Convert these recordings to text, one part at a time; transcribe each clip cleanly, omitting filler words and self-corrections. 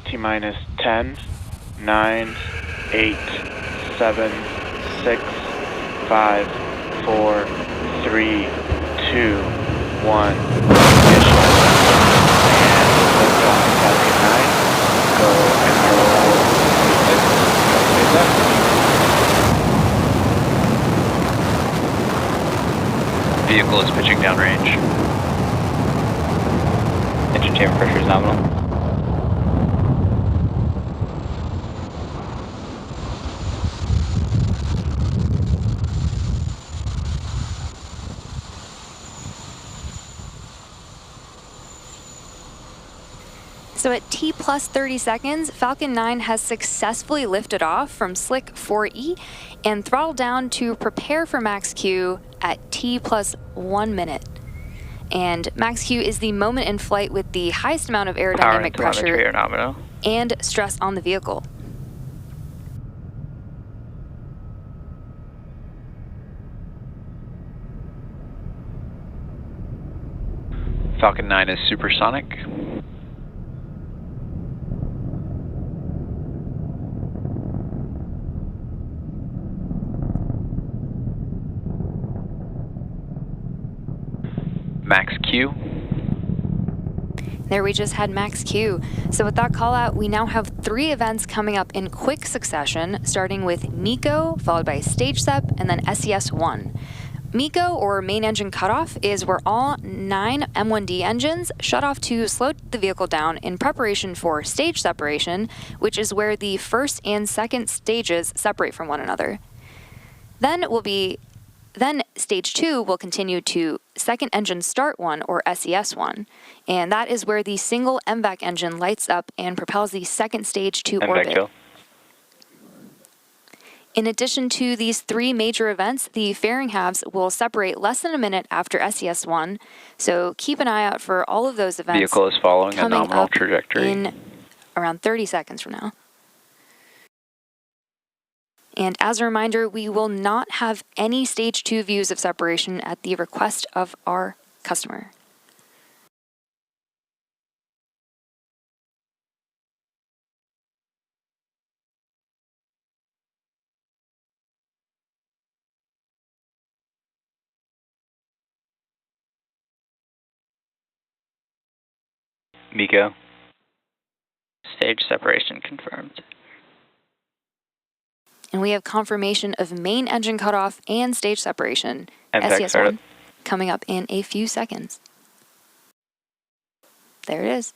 T-minus 10, 9, 8, 7, 6, 5, 4, 3, 2, 1. Ignition. And liftoff Falcon 9. Go NROL-146. Vehicle is pitching downrange. Engine chamber pressure is nominal. So at T plus 30 seconds, Falcon 9 has successfully lifted off from Slick 4E and throttled down to prepare for max Q at T plus 1 minute. And max Q is the moment in flight with the highest amount of aerodynamic pressure and stress on the vehicle. Falcon 9 is supersonic. Max Q. There we just had max Q. So with that call out, we now have 3 events coming up in quick succession, starting with MECO, followed by stage SEP, and then SES1. MECO, or main engine cutoff, is where all 9 M1D engines shut off to slow the vehicle down in preparation for stage separation, which is where the first and second stages separate from one another. Then stage 2 will continue to second engine start 1, or SES1, and that is where the single MVAC engine lights up and propels the second stage to orbit. Kill. In addition to these 3 major events, the fairing halves will separate less than a minute after SES1, so keep an eye out for all of those events. Vehicle is following a nominal up trajectory in around 30 seconds from now. And as a reminder, we will not have any stage 2 views of separation at the request of our customer. MECO. Stage separation confirmed. And we have confirmation of main engine cutoff and stage separation, MVAC SES1, coming up in a few seconds. There it is.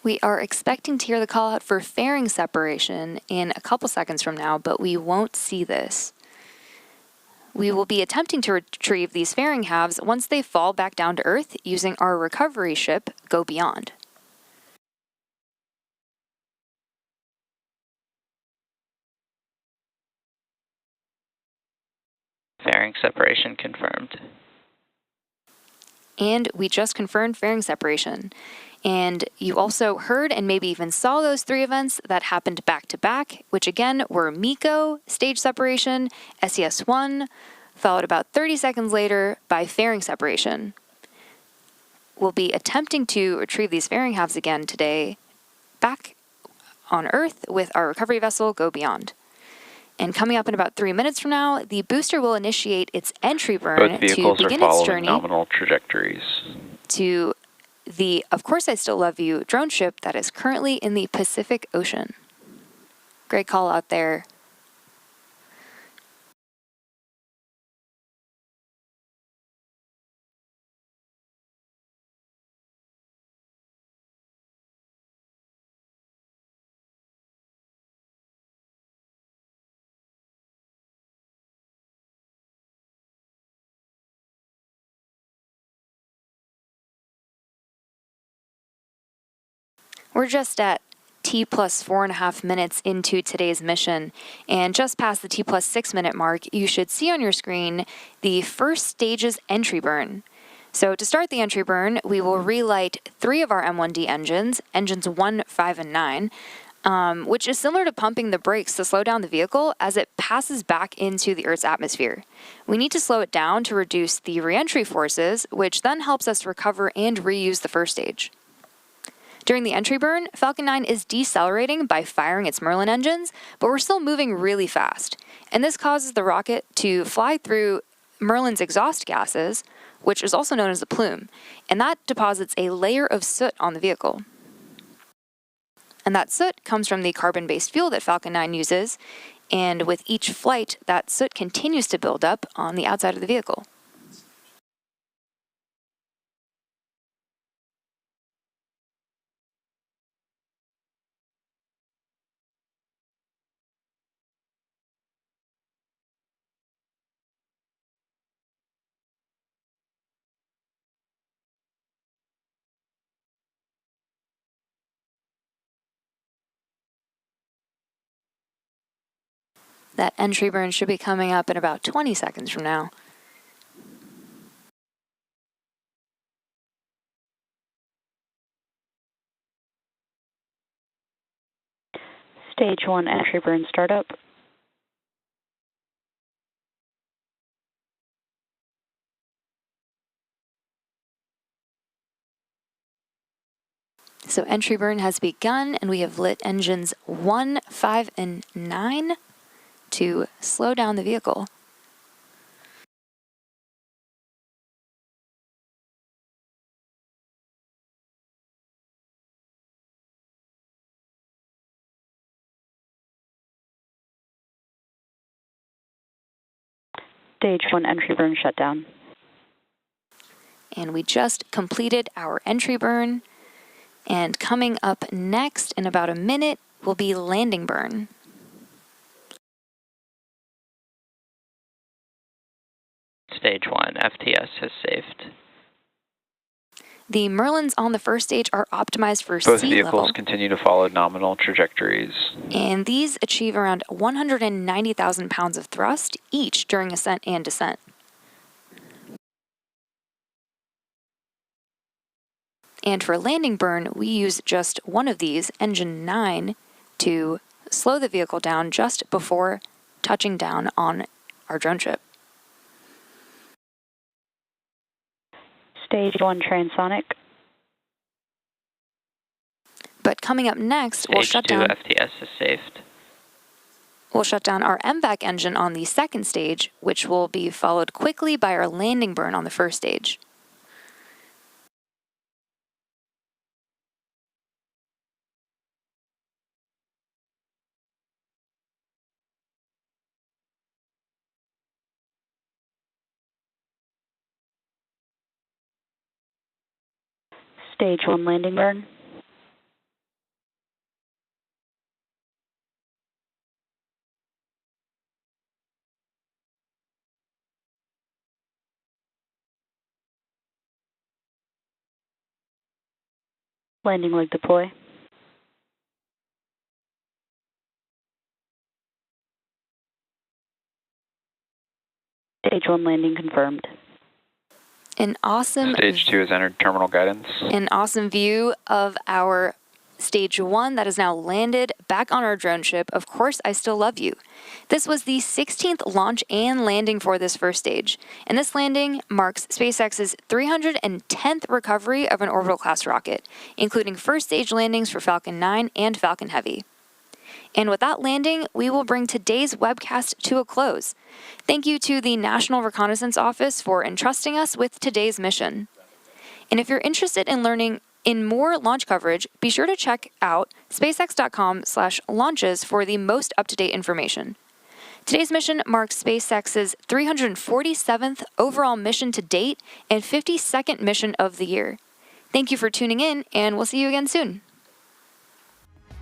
We are expecting to hear the call out for fairing separation in a couple seconds from now, but we won't see this. We will be attempting to retrieve these fairing halves once they fall back down to Earth using our recovery ship, Go Beyond. Fairing separation confirmed. And we just confirmed fairing separation. And you also heard and maybe even saw those 3 events that happened back to back, which again were MECO, stage separation, SES1, followed about 30 seconds later by fairing separation. We'll be attempting to retrieve these fairing halves again today back on Earth with our recovery vessel, Go Beyond. And coming up in about 3 minutes from now, the booster will initiate its entry burn to begin its journey nominal trajectories to the Of Course I Still Love You drone ship that is currently in the Pacific Ocean. Great call out there. We're just at T plus 4.5 minutes into today's mission, and just past the T plus 6 minute mark, you should see on your screen the first stage's entry burn. So to start the entry burn, we will relight 3 of our M1D engines, engines 1, 5, and 9. which is similar to pumping the brakes to slow down the vehicle as it passes back into the Earth's atmosphere. We need to slow it down to reduce the reentry forces, which then helps us recover and reuse the first stage. During the entry burn, Falcon 9 is decelerating by firing its Merlin engines, but we're still moving really fast. And this causes the rocket to fly through Merlin's exhaust gases, which is also known as the plume, and that deposits a layer of soot on the vehicle. And that soot comes from the carbon-based fuel that Falcon 9 uses, and with each flight, that soot continues to build up on the outside of the vehicle. That entry burn should be coming up in about 20 seconds from now. Stage 1 entry burn startup. So entry burn has begun, and we have lit engines 1, 5, and 9 to slow down the vehicle. Stage 1 entry burn shutdown. And we just completed our entry burn. And coming up next in about a minute will be landing burn. Stage 1 FTS has saved. The Merlins on the first stage are optimized for Both sea vehicles level, continue to follow nominal trajectories. and these achieve around 190,000 pounds of thrust each during ascent and descent. And for landing burn, we use just one of these, engine 9, to slow the vehicle down just before touching down on our drone ship. Stage 1 transonic. But coming up next, Stage we'll shut 2 down. FTS is saved. We'll shut down our MVAC engine on the second stage, which will be followed quickly by our landing burn on the first stage. Stage 1 landing burn. Landing leg deploy. Stage 1 landing confirmed. An awesome Stage 2 has entered terminal guidance. An awesome view of our Stage 1 that is now landed back on our drone ship. Of course, I Still Love You. This was the 16th launch and landing for this first stage, and this landing marks SpaceX's 310th recovery of an orbital class rocket, including first stage landings for Falcon 9 and Falcon Heavy. And with that landing, we will bring today's webcast to a close. Thank you to the National Reconnaissance Office for entrusting us with today's mission. And if you're interested in learning in more launch coverage, be sure to check out spacex.com/launches for the most up-to-date information. Today's mission marks SpaceX's 347th overall mission to date and 52nd mission of the year. Thank you for tuning in, and we'll see you again soon.